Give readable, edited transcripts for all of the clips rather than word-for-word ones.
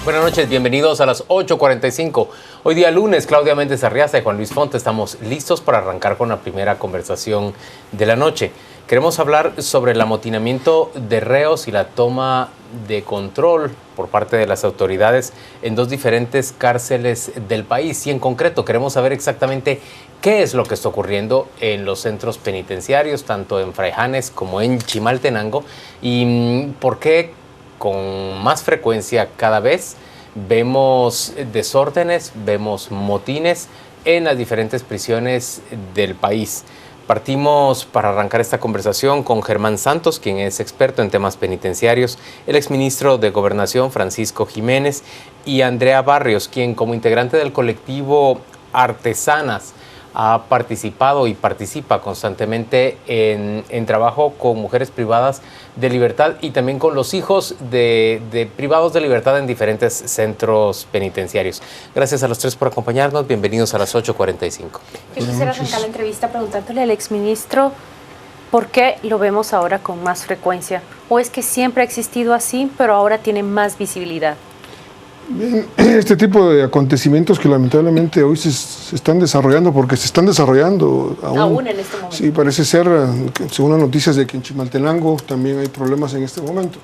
Buenas noches, bienvenidos a las 8:45. Hoy día lunes, Claudia Méndez Arriaza y Juan Luis Fonte estamos listos para arrancar con la primera conversación de la noche. Queremos hablar sobre el amotinamiento de reos y la toma de control por parte de las autoridades en dos diferentes cárceles del país. Y en concreto queremos saber exactamente qué es lo que está ocurriendo en los centros penitenciarios, tanto en Fraijanes como en Chimaltenango, y por qué con más frecuencia cada vez vemos desórdenes, vemos motines en las diferentes prisiones del país. Partimos para arrancar esta conversación con Germán Santos, quien es experto en temas penitenciarios, el exministro de Gobernación Francisco Jiménez y Andrea Barrios, quien como integrante del colectivo Artesanas ha participado y participa constantemente en trabajo con mujeres privadas de libertad y también con los hijos de privados de libertad en diferentes centros penitenciarios. Gracias a los tres por acompañarnos. Bienvenidos a las 8:45. Yo quisiera arrancar la entrevista preguntándole al exministro por qué lo vemos ahora con más frecuencia. ¿O es que siempre ha existido así, pero ahora tiene más visibilidad? Bien, este tipo de acontecimientos que lamentablemente hoy se están desarrollando, porque se están desarrollando aún en este momento. Sí, parece ser, según las noticias, de que en Chimaltenango también hay problemas en este momento.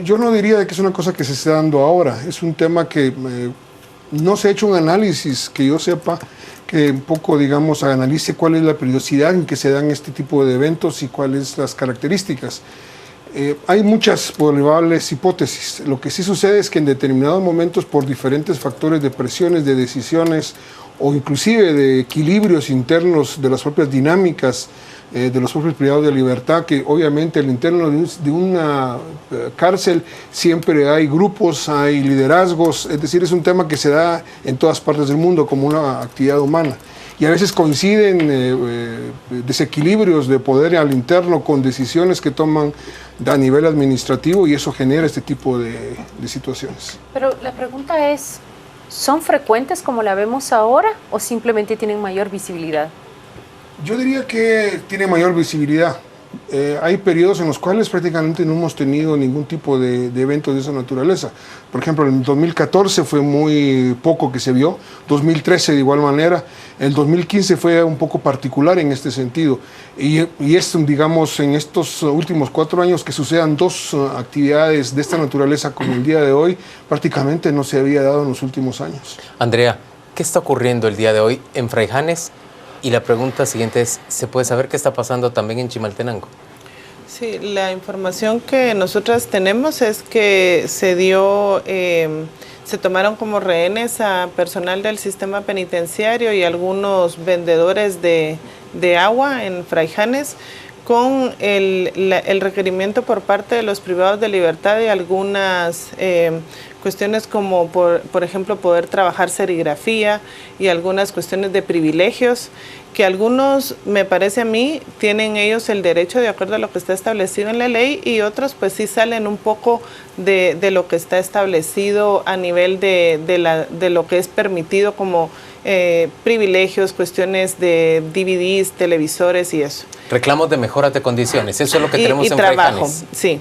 Yo no diría de que es una cosa que se esté dando ahora, es un tema que no se ha hecho un análisis, que yo sepa, que un poco, digamos, analice cuál es la periodicidad en que se dan este tipo de eventos y cuáles las características. Hay muchas probables hipótesis. Lo que sí sucede es que en determinados momentos, por diferentes factores de presiones, de decisiones o inclusive de equilibrios internos de las propias dinámicas de los propios privados de libertad, que obviamente al interno de una cárcel siempre hay grupos, hay liderazgos, es decir, es un tema que se da en todas partes del mundo como una actividad humana. Y a veces coinciden desequilibrios de poder al interno con decisiones que toman a nivel administrativo y eso genera este tipo de situaciones. Pero la pregunta es, ¿son frecuentes como la vemos ahora o simplemente tienen mayor visibilidad? Yo diría que tiene mayor visibilidad. Hay periodos en los cuales prácticamente no hemos tenido ningún tipo de eventos de esa naturaleza. Por ejemplo, en el 2014 fue muy poco que se vio, 2013 de igual manera, el 2015 fue un poco particular en este sentido. Y es, digamos, en estos últimos 4 años que sucedan dos actividades de esta naturaleza como el día de hoy, prácticamente no se había dado en los últimos años. Andrea, ¿qué está ocurriendo el día de hoy en Fraijanes? Y la pregunta siguiente es, ¿se puede saber qué está pasando también en Chimaltenango? Sí, la información que nosotras tenemos es que se tomaron como rehenes a personal del sistema penitenciario y algunos vendedores de agua en Fraijanes con el requerimiento por parte de los privados de libertad de algunas cuestiones como, por ejemplo, poder trabajar serigrafía y algunas cuestiones de privilegios que algunos, me parece a mí, tienen ellos el derecho de acuerdo a lo que está establecido en la ley y otros pues sí salen un poco de lo que está establecido a nivel de lo que es permitido como privilegios, cuestiones de DVDs, televisores y eso. Reclamos de mejoras de condiciones, eso es lo que tenemos en trabajo, Fraijanes. sí.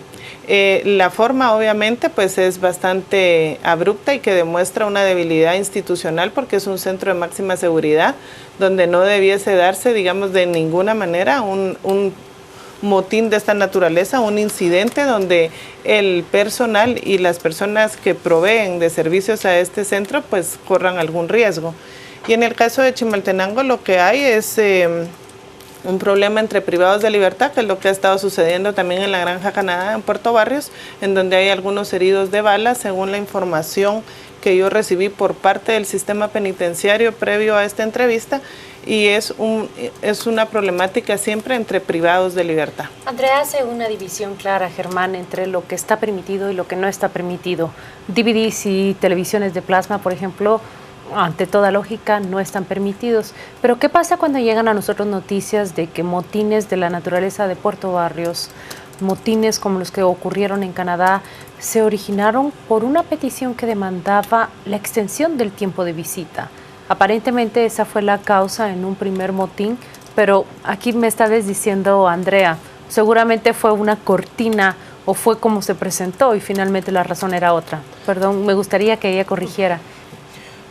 La forma obviamente pues es bastante abrupta y que demuestra una debilidad institucional porque es un centro de máxima seguridad donde no debiese darse, digamos, de ninguna manera un motín de esta naturaleza, un incidente donde el personal y las personas que proveen de servicios a este centro pues corran algún riesgo. Y en el caso de Chimaltenango lo que hay es un problema entre privados de libertad, que es lo que ha estado sucediendo también en la Granja Canadá en Puerto Barrios, en donde hay algunos heridos de bala, según la información que yo recibí por parte del sistema penitenciario previo a esta entrevista, y es una problemática siempre entre privados de libertad. Andrea hace una división clara, Germán, entre lo que está permitido y lo que no está permitido. DVDs y televisiones de plasma, por ejemplo, ante toda lógica no están permitidos. Pero ¿qué pasa cuando llegan a nosotros noticias de que motines de la naturaleza de Puerto Barrios, motines como los que ocurrieron en Canadá, se originaron por una petición que demandaba la extensión del tiempo de visita? Aparentemente esa fue la causa en un primer motín, pero aquí me está diciendo Andrea, seguramente fue una cortina ¿O fue como se presentó y finalmente la razón era otra? Perdón, me gustaría que ella corrigiera.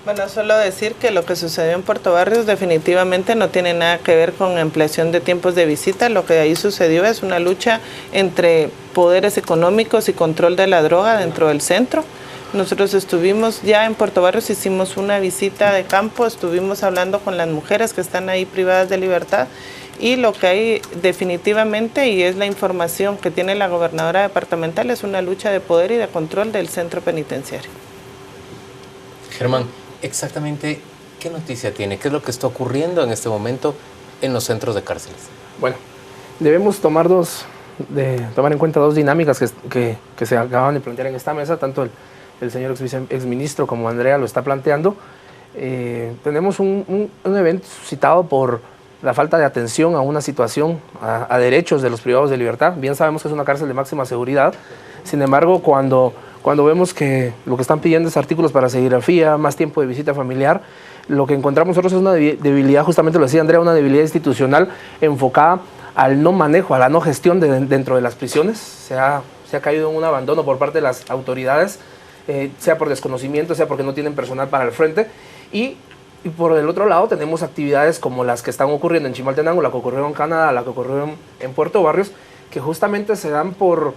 Bueno, solo decir que lo que sucedió en Puerto Barrios definitivamente no tiene nada que ver con ampliación de tiempos de visita. Lo que ahí sucedió es una lucha entre poderes económicos y control de la droga dentro del centro. Nosotros estuvimos ya en Puerto Barrios, hicimos una visita de campo, estuvimos hablando con las mujeres que están ahí privadas de libertad, y lo que hay definitivamente, y es la información que tiene la gobernadora departamental, es una lucha de poder y de control del centro penitenciario. Germán, exactamente, ¿qué noticia tiene? ¿Qué es lo que está ocurriendo en este momento en los centros de cárceles? Bueno, debemos tomar en cuenta dos dinámicas que se acaban de plantear en esta mesa, tanto el señor exministro como Andrea lo está planteando. Tenemos un evento suscitado por la falta de atención a una situación, a derechos de los privados de libertad. Bien sabemos que es una cárcel de máxima seguridad, sin embargo, cuando vemos que lo que están pidiendo es artículos para serigrafía, más tiempo de visita familiar, lo que encontramos nosotros es una debilidad, justamente lo decía Andrea, una debilidad institucional enfocada al no manejo, a la no gestión dentro de las prisiones. Se ha caído en un abandono por parte de las autoridades, sea por desconocimiento, sea porque no tienen personal para el frente, y por el otro lado tenemos actividades como las que están ocurriendo en Chimaltenango, la que ocurrió en Canadá, la que ocurrió en Puerto Barrios, que justamente se dan por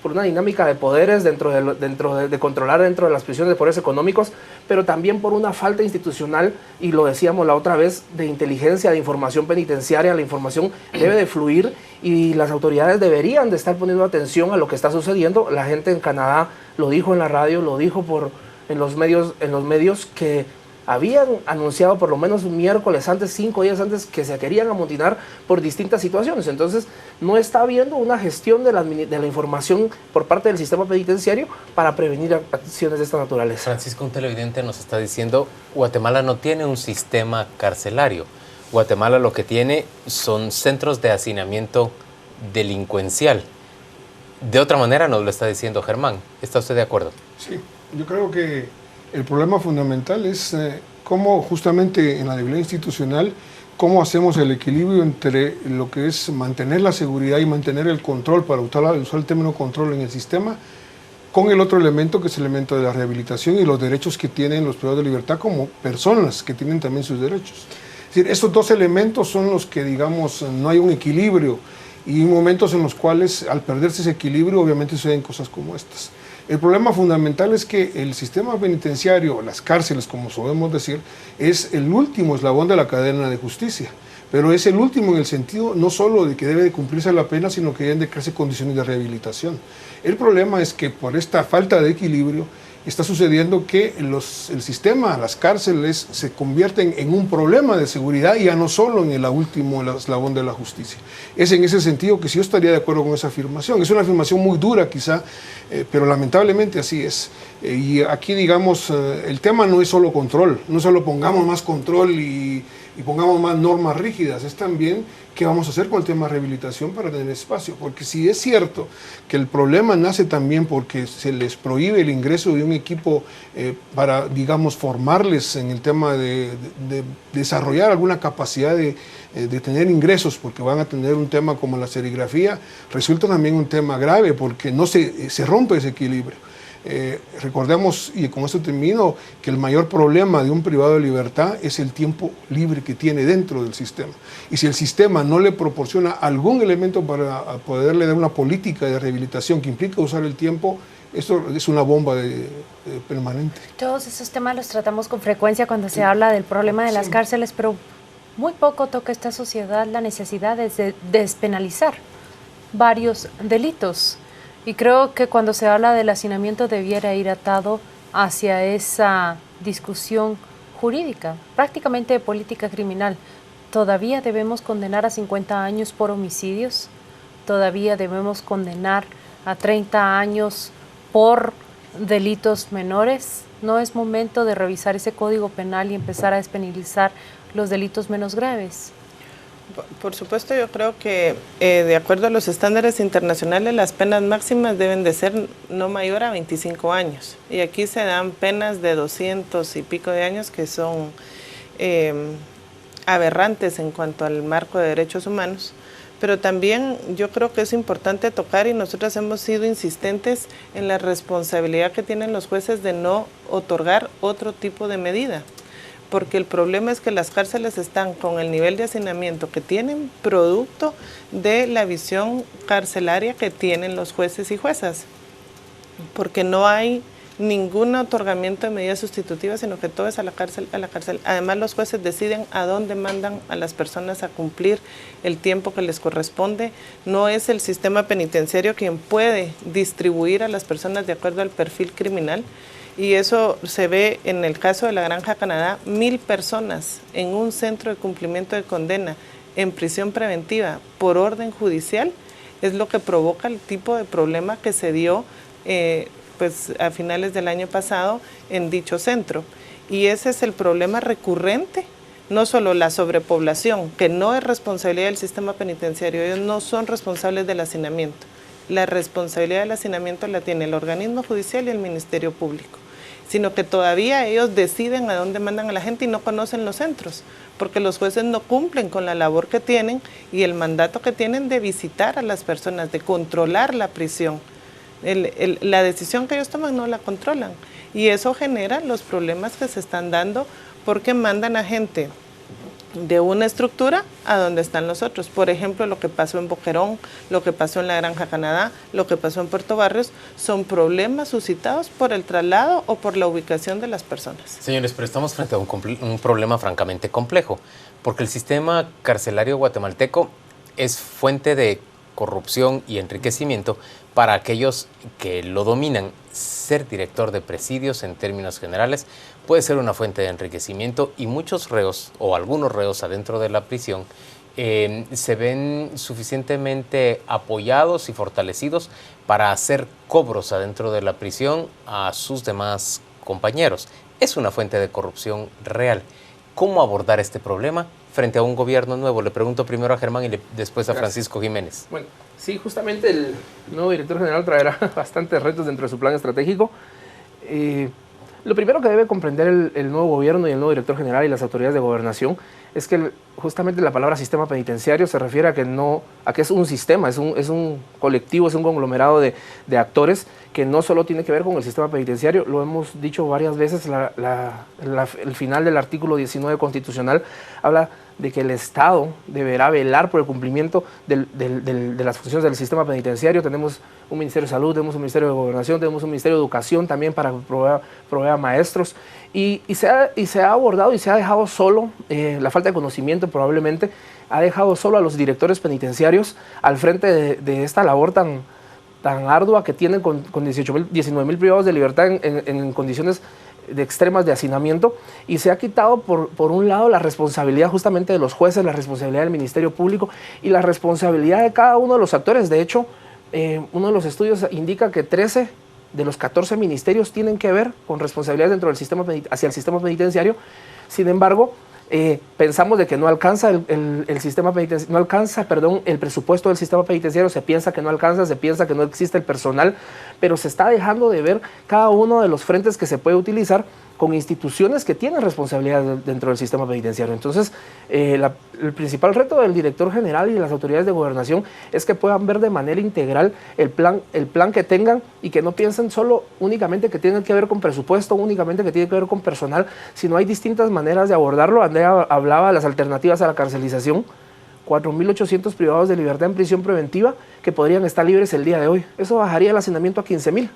una dinámica de poderes de controlar dentro de las prisiones, de poderes económicos, pero también por una falta institucional, y lo decíamos la otra vez, de inteligencia, de información penitenciaria. La información debe de fluir y las autoridades deberían de estar poniendo atención a lo que está sucediendo. La gente en Canadá lo dijo en la radio, lo dijo en los medios que habían anunciado por lo menos un miércoles antes, 5 días antes, que se querían amotinar por distintas situaciones. Entonces, no está habiendo una gestión de la información por parte del sistema penitenciario para prevenir acciones de esta naturaleza. Francisco, un televidente nos está diciendo, Guatemala no tiene un sistema carcelario. Guatemala lo que tiene son centros de hacinamiento delincuencial. De otra manera nos lo está diciendo Germán. ¿Está usted de acuerdo? Sí, yo creo que el problema fundamental es cómo justamente en la debilidad institucional, cómo hacemos el equilibrio entre lo que es mantener la seguridad y mantener el control, para usar el término control en el sistema, con el otro elemento que es el elemento de la rehabilitación y los derechos que tienen los privados de libertad como personas que tienen también sus derechos. Es decir, estos dos elementos son los que, digamos, no hay un equilibrio, y momentos en los cuales, al perderse ese equilibrio, obviamente suceden cosas como estas. El problema fundamental es que el sistema penitenciario, las cárceles, como solemos decir, es el último eslabón de la cadena de justicia, pero es el último en el sentido no solo de que debe de cumplirse la pena, sino que deben de crearse condiciones de rehabilitación. El problema es que por esta falta de equilibrio está sucediendo que el sistema, las cárceles, se convierten en un problema de seguridad, y ya no solo en el último eslabón de la justicia. Es en ese sentido que sí yo estaría de acuerdo con esa afirmación. Es una afirmación muy dura quizá, pero lamentablemente así es. Y aquí, digamos, el tema no es solo control, no solo pongamos más control y pongamos más normas rígidas, es también qué vamos a hacer con el tema de rehabilitación para tener espacio, porque si es cierto que el problema nace también porque se les prohíbe el ingreso de un equipo para, digamos, formarles en el tema de desarrollar alguna capacidad de tener ingresos, porque van a tener un tema como la serigrafía, resulta también un tema grave porque no se rompe ese equilibrio. Recordemos, y con esto termino, que el mayor problema de un privado de libertad es el tiempo libre que tiene dentro del sistema. Y si el sistema no le proporciona algún elemento para poderle dar una política de rehabilitación que implica usar el tiempo, esto es una bomba permanente. Todos esos temas los tratamos con frecuencia cuando se habla del problema de las cárceles, pero muy poco toca esta sociedad la necesidad de despenalizar varios delitos. Y creo que cuando se habla del hacinamiento debiera ir atado hacia esa discusión jurídica, prácticamente de política criminal. ¿Todavía debemos condenar a 50 años por homicidios? ¿Todavía debemos condenar a 30 años por delitos menores? ¿No es momento de revisar ese código penal y empezar a despenalizar los delitos menos graves? Por supuesto, yo creo que de acuerdo a los estándares internacionales, las penas máximas deben de ser no mayor a 25 años. Y aquí se dan penas de 200 y pico de años que son aberrantes en cuanto al marco de derechos humanos. Pero también yo creo que es importante tocar, y nosotros hemos sido insistentes en la responsabilidad que tienen los jueces de no otorgar otro tipo de medida, porque el problema es que las cárceles están con el nivel de hacinamiento que tienen, producto de la visión carcelaria que tienen los jueces y juezas, porque no hay ningún otorgamiento de medidas sustitutivas, sino que todo es a la cárcel, a la cárcel. Además, los jueces deciden a dónde mandan a las personas a cumplir el tiempo que les corresponde. No es el sistema penitenciario quien puede distribuir a las personas de acuerdo al perfil criminal. Y eso se ve en el caso de la Granja Canadá, 1000 personas en un centro de cumplimiento de condena en prisión preventiva por orden judicial, es lo que provoca el tipo de problema que se dio pues a finales del año pasado en dicho centro. Y ese es el problema recurrente, no solo la sobrepoblación, que no es responsabilidad del sistema penitenciario, ellos no son responsables del hacinamiento. La responsabilidad del hacinamiento la tiene el organismo judicial y el Ministerio Público, sino que todavía ellos deciden a dónde mandan a la gente y no conocen los centros, porque los jueces no cumplen con la labor que tienen y el mandato que tienen de visitar a las personas, de controlar la prisión. La decisión que ellos toman no la controlan y eso genera los problemas que se están dando porque mandan a gente de una estructura a donde están los otros. Por ejemplo, lo que pasó en Boquerón, lo que pasó en la Granja Canadá, lo que pasó en Puerto Barrios, son problemas suscitados por el traslado o por la ubicación de las personas. Señores, pero estamos frente a un problema francamente complejo, porque el sistema carcelario guatemalteco es fuente de corrupción y enriquecimiento para aquellos que lo dominan. Ser director de presidios, en términos generales, puede ser una fuente de enriquecimiento y muchos reos, o algunos reos adentro de la prisión, se ven suficientemente apoyados y fortalecidos para hacer cobros adentro de la prisión a sus demás compañeros. Es una fuente de corrupción real. ¿Cómo abordar este problema frente a un gobierno nuevo? Le pregunto primero a Germán y después a Francisco Jiménez. Bueno, sí, justamente el nuevo director general traerá bastantes retos dentro de su plan estratégico. Lo primero que debe comprender el nuevo gobierno y el nuevo director general y las autoridades de gobernación es que justamente la palabra sistema penitenciario se refiere a que es un sistema, es un colectivo, es un conglomerado de actores que no solo tiene que ver con el sistema penitenciario. Lo hemos dicho varias veces, el final del artículo 19 constitucional habla de que el Estado deberá velar por el cumplimiento de las funciones del sistema penitenciario. Tenemos un Ministerio de Salud, tenemos un Ministerio de Gobernación, tenemos un Ministerio de Educación también para proveer a maestros. Y se ha abordado y se ha dejado solo, la falta de conocimiento probablemente, ha dejado solo a los directores penitenciarios al frente de esta labor tan ardua que tienen con 19.000 privados de libertad en condiciones de extremas de hacinamiento, y se ha quitado por un lado la responsabilidad justamente de los jueces, la responsabilidad del Ministerio Público y la responsabilidad de cada uno de los actores. De hecho, uno de los estudios indica que 13 de los 14 ministerios tienen que ver con responsabilidades dentro del sistema hacia el sistema penitenciario. Sin embargo, pensamos de que no alcanza el sistema penitenciario, no alcanza, el presupuesto del sistema penitenciario, se piensa que no alcanza, se piensa que no existe el personal, pero se está dejando de ver cada uno de los frentes que se puede utilizar con instituciones que tienen responsabilidad dentro del sistema penitenciario. Entonces, el principal reto del director general y de las autoridades de gobernación es que puedan ver de manera integral el plan que tengan y que no piensen solo únicamente que tiene que ver con presupuesto, únicamente que tiene que ver con personal, sino hay distintas maneras de abordarlo. Andrea hablaba de las alternativas a la carcelización. 4.800 privados de libertad en prisión preventiva que podrían estar libres el día de hoy. Eso bajaría el hacinamiento a 15.000.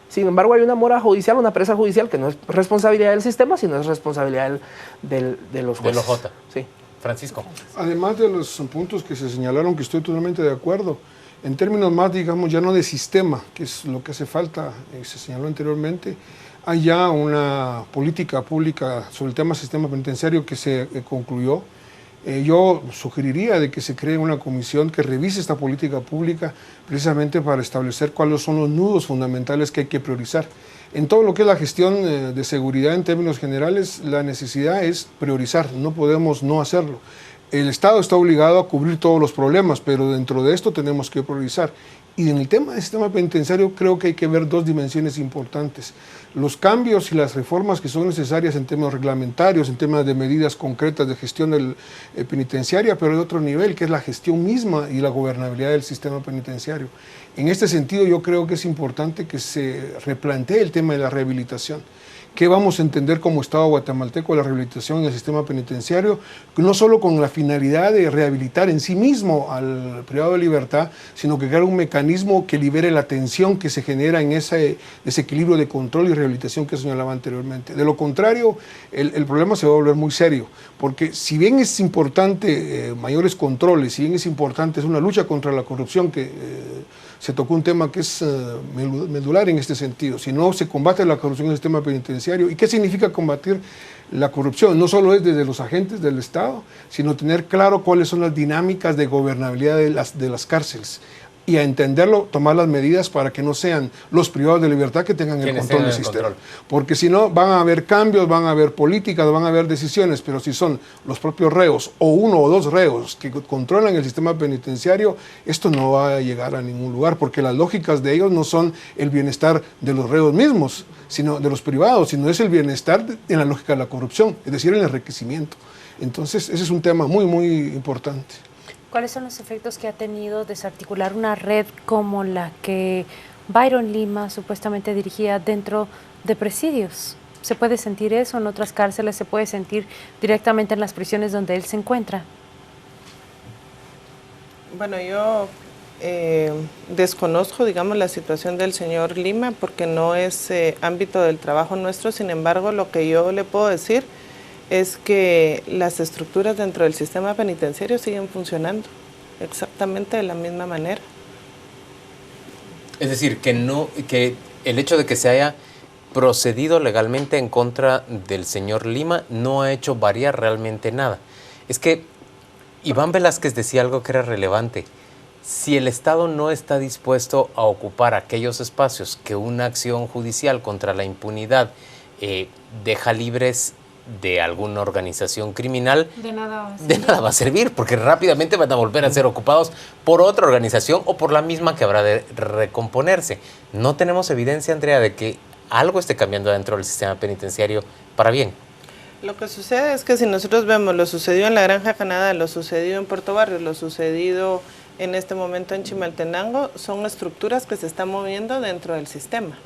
Sin embargo, hay una mora judicial, una presa judicial que no es responsabilidad del sistema, sino es responsabilidad de los jueces. De los J. Sí. Francisco. Además de los puntos que se señalaron, que estoy totalmente de acuerdo, en términos más, digamos, ya no de sistema, que es lo que hace falta, se señaló anteriormente, hay ya una política pública sobre el tema sistema penitenciario que se concluyó. Yo sugeriría de que se cree una comisión que revise esta política pública precisamente para establecer cuáles son los nudos fundamentales que hay que priorizar. En todo lo que es la gestión de seguridad en términos generales, la necesidad es priorizar, no podemos no hacerlo. El Estado está obligado a cubrir todos los problemas, pero dentro de esto tenemos que priorizar. Y en el tema del sistema penitenciario creo que hay que ver dos dimensiones importantes. Los cambios y las reformas que son necesarias en temas reglamentarios, en temas de medidas concretas de gestión penitenciaria, pero de otro nivel, que es la gestión misma y la gobernabilidad del sistema penitenciario. En este sentido, yo creo que es importante que se replantee el tema de la rehabilitación. ¿Qué vamos a entender como Estado guatemalteco de la rehabilitación en el sistema penitenciario? No solo con la finalidad de rehabilitar en sí mismo al privado de libertad, sino que crear un mecanismo que libere la tensión que se genera en ese desequilibrio de control y rehabilitación que señalaba anteriormente. De lo contrario, el problema se va a volver muy serio, porque si bien es importante mayores controles, si bien es importante, es una lucha contra la corrupción que se tocó un tema que es medular en este sentido. Si no se combate la corrupción en el sistema penitenciario, ¿y qué significa combatir la corrupción? No solo es desde los agentes del Estado, sino tener claro cuáles son las dinámicas de gobernabilidad de las cárceles. Y a entenderlo, tomar las medidas para que no sean los privados de libertad que tengan el control del sistema. Porque si no, van a haber cambios, van a haber políticas, van a haber decisiones, pero si son los propios reos o uno o dos reos que controlan el sistema penitenciario, esto no va a llegar a ningún lugar, porque las lógicas de ellos no son el bienestar de los reos mismos, sino de los privados, sino es el bienestar en la lógica de la corrupción, es decir, el enriquecimiento. Entonces, ese es un tema muy, muy importante. ¿Cuáles son los efectos que ha tenido desarticular una red como la que Byron Lima supuestamente dirigía dentro de presidios? ¿Se puede sentir eso en otras cárceles? ¿Se puede sentir directamente en las prisiones donde él se encuentra? Bueno, yo desconozco, digamos, la situación del señor Lima porque no es ámbito del trabajo nuestro. Sin embargo, lo que yo le puedo decir es que las estructuras dentro del sistema penitenciario siguen funcionando exactamente de la misma manera. Es decir, que el hecho de que se haya procedido legalmente en contra del señor Lima no ha hecho variar realmente nada. Es que Iván Velázquez decía algo que era relevante. Si el Estado no está dispuesto a ocupar aquellos espacios que una acción judicial contra la impunidad deja libres de alguna organización criminal, de nada va a servir, porque rápidamente van a volver a ser ocupados por otra organización o por la misma que habrá de recomponerse. No tenemos evidencia, Andrea, de que algo esté cambiando dentro del sistema penitenciario para bien. Lo que sucede es que si nosotros vemos lo sucedido en la Granja Canadá, lo sucedido en Puerto Barrios, lo sucedido en este momento en Chimaltenango, son estructuras que se están moviendo dentro del sistema.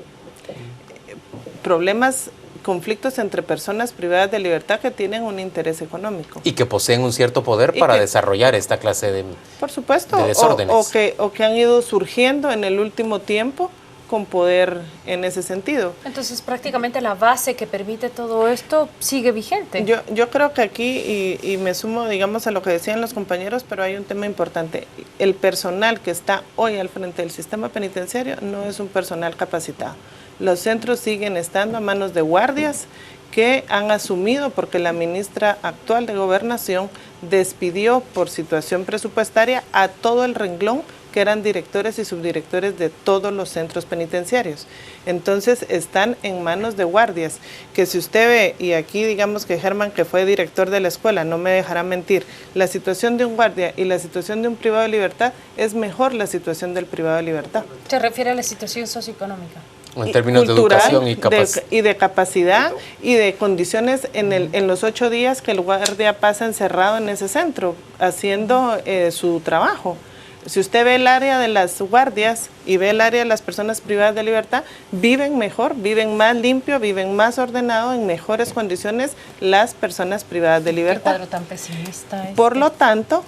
Conflictos entre personas privadas de libertad que tienen un interés económico. Y que poseen un cierto poder para desarrollar esta clase de, por supuesto, de desórdenes. O que han ido surgiendo en el último tiempo con poder en ese sentido. Entonces, prácticamente la base que permite todo esto sigue vigente. Yo creo que aquí, y me sumo, digamos, a lo que decían los compañeros, pero hay un tema importante. El personal que está hoy al frente del sistema penitenciario no es un personal capacitado. Los centros siguen estando a manos de guardias que han asumido, porque la ministra actual de Gobernación despidió por situación presupuestaria a todo el renglón que eran directores y subdirectores de todos los centros penitenciarios. Entonces están en manos de guardias, que si usted ve, y aquí digamos que Germán, que fue director de la escuela, no me dejará mentir, la situación de un guardia y la situación de un privado de libertad es mejor la situación del privado de libertad. ¿Se refiere a la situación socioeconómica? En términos cultural, de educación y de capacidad y de condiciones en los 8 días que el guardia pasa encerrado en ese centro, haciendo su trabajo. Si usted ve el área de las guardias y ve el área de las personas privadas de libertad, viven mejor, viven más limpio, viven más ordenado, en mejores condiciones las personas privadas de libertad. ¿Qué cuadro tan pesimista es? Por lo tanto,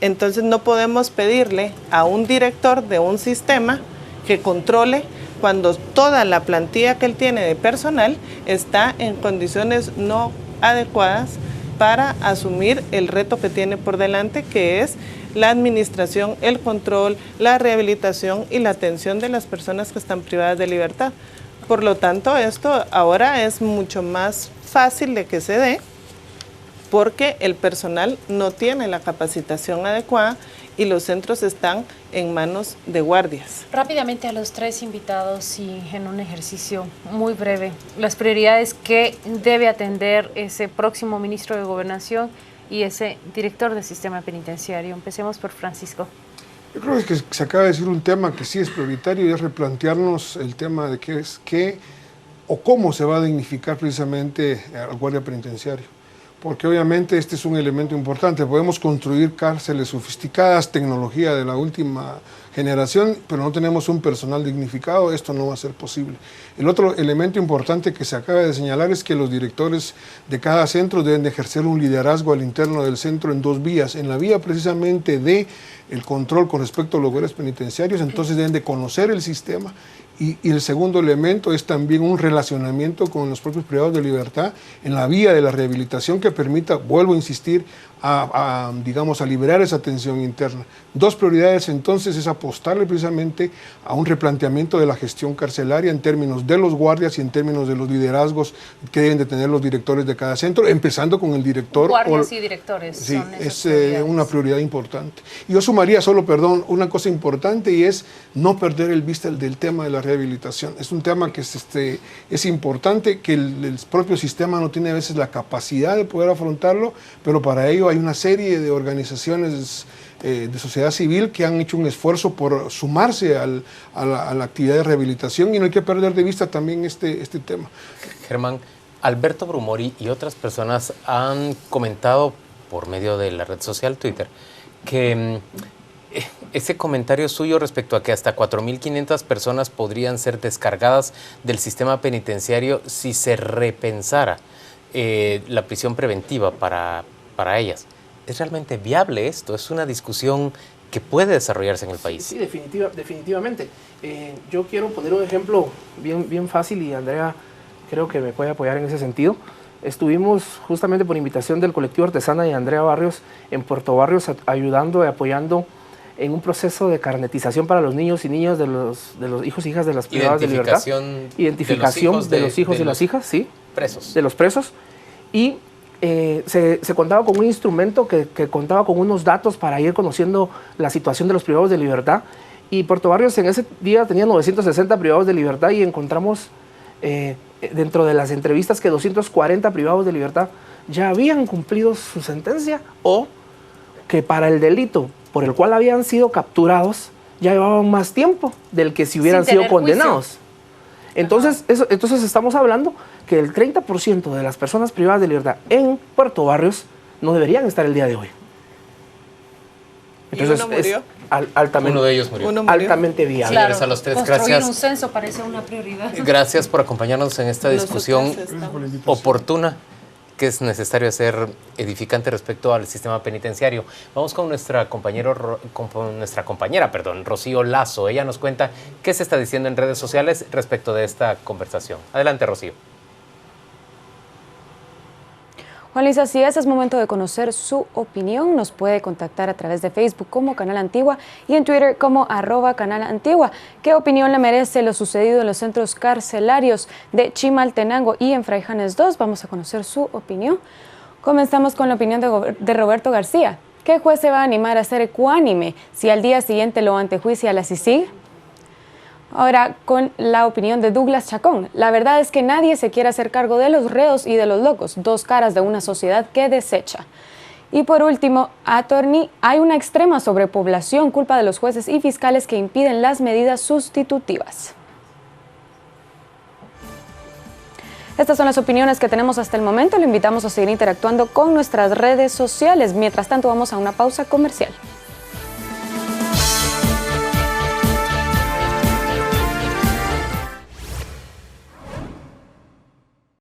entonces no podemos pedirle a un director de un sistema que controle cuando toda la plantilla que él tiene de personal está en condiciones no adecuadas para asumir el reto que tiene por delante, que es la administración, el control, la rehabilitación y la atención de las personas que están privadas de libertad. Por lo tanto, esto ahora es mucho más fácil de que se dé, porque el personal no tiene la capacitación adecuada y los centros están en manos de guardias. Rápidamente a los 3 invitados y en un ejercicio muy breve, las prioridades que debe atender ese próximo ministro de Gobernación y ese director del sistema penitenciario. Empecemos por Francisco. Yo creo que se acaba de decir un tema que sí es prioritario y es replantearnos el tema de qué o cómo se va a dignificar precisamente al guardia penitenciario. Porque obviamente este es un elemento importante. Podemos construir cárceles sofisticadas, tecnología de la última generación, pero no tenemos un personal dignificado, esto no va a ser posible. El otro elemento importante que se acaba de señalar es que los directores de cada centro deben de ejercer un liderazgo al interno del centro en dos vías. En la vía precisamente de el control con respecto a los guardias penitenciarios, entonces deben de conocer el sistema. Y el segundo elemento es también un relacionamiento con los propios privados de libertad en la vía de la rehabilitación que permita, vuelvo a insistir, digamos, a liberar esa tensión interna. Dos prioridades entonces es apostarle precisamente a un replanteamiento de la gestión carcelaria en términos de los guardias y en términos de los liderazgos que deben de tener los directores de cada centro, empezando con el director. Guardias y directores. Sí, es una prioridad importante. Y yo sumaría solo, perdón, una cosa importante y es no perder el vista del tema de la rehabilitación. Es un tema que es importante, que el propio sistema no tiene a veces la capacidad de poder afrontarlo, pero para ello hay una serie de organizaciones de sociedad civil que han hecho un esfuerzo por sumarse a la actividad de rehabilitación y no hay que perder de vista también este tema. Germán, Alberto Brumori y otras personas han comentado por medio de la red social Twitter que ese comentario suyo respecto a que hasta 4.500 personas podrían ser descargadas del sistema penitenciario si se repensara la prisión preventiva para ellas. ¿Es realmente viable esto? ¿Es una discusión que puede desarrollarse en el país? Sí, definitivamente. Yo quiero poner un ejemplo bien fácil y Andrea creo que me puede apoyar en ese sentido. Estuvimos justamente por invitación del colectivo Artesana y Andrea Barrios en Puerto Barrios ayudando y apoyando en un proceso de carnetización para los niños y niñas de los hijos e hijas de las privadas de libertad. Identificación de los hijos y las hijas, sí. Presos. De los presos. Y se contaba con un instrumento que contaba con unos datos para ir conociendo la situación de los privados de libertad. Y Puerto Barrios en ese día tenía 960 privados de libertad y encontramos dentro de las entrevistas que 240 privados de libertad ya habían cumplido su sentencia o que para el delito por el cual habían sido capturados ya llevaban más tiempo del que si hubieran sido condenados. Entonces estamos hablando que el 30% de las personas privadas de libertad en Puerto Barrios no deberían estar el día de hoy. Entonces, ¿y uno murió? Uno de ellos murió. Altamente viable. Claro, a los tres, construir gracias. un censo parece una prioridad. Gracias por acompañarnos en esta discusión oportuna que es necesario hacer edificante respecto al sistema penitenciario. Vamos con nuestra compañera, Rocío Lazo. Ella nos cuenta qué se está diciendo en redes sociales respecto de esta conversación. Adelante, Rocío. Juan Luis, así es momento de conocer su opinión. Nos puede contactar a través de Facebook como Canal Antigua y en Twitter como @Canal Antigua. ¿Qué opinión le merece lo sucedido en los centros carcelarios de Chimaltenango y en Fraijanes 2? Vamos a conocer su opinión. Comenzamos con la opinión de Roberto García. ¿Qué juez se va a animar a ser ecuánime si al día siguiente lo antejuicia la CICIG? Ahora, con la opinión de Douglas Chacón. La verdad es que nadie se quiere hacer cargo de los reos y de los locos, dos caras de una sociedad que desecha. Y por último, Attorney, hay una extrema sobrepoblación, culpa de los jueces y fiscales que impiden las medidas sustitutivas. Estas son las opiniones que tenemos hasta el momento. Le invitamos a seguir interactuando con nuestras redes sociales. Mientras tanto, vamos a una pausa comercial.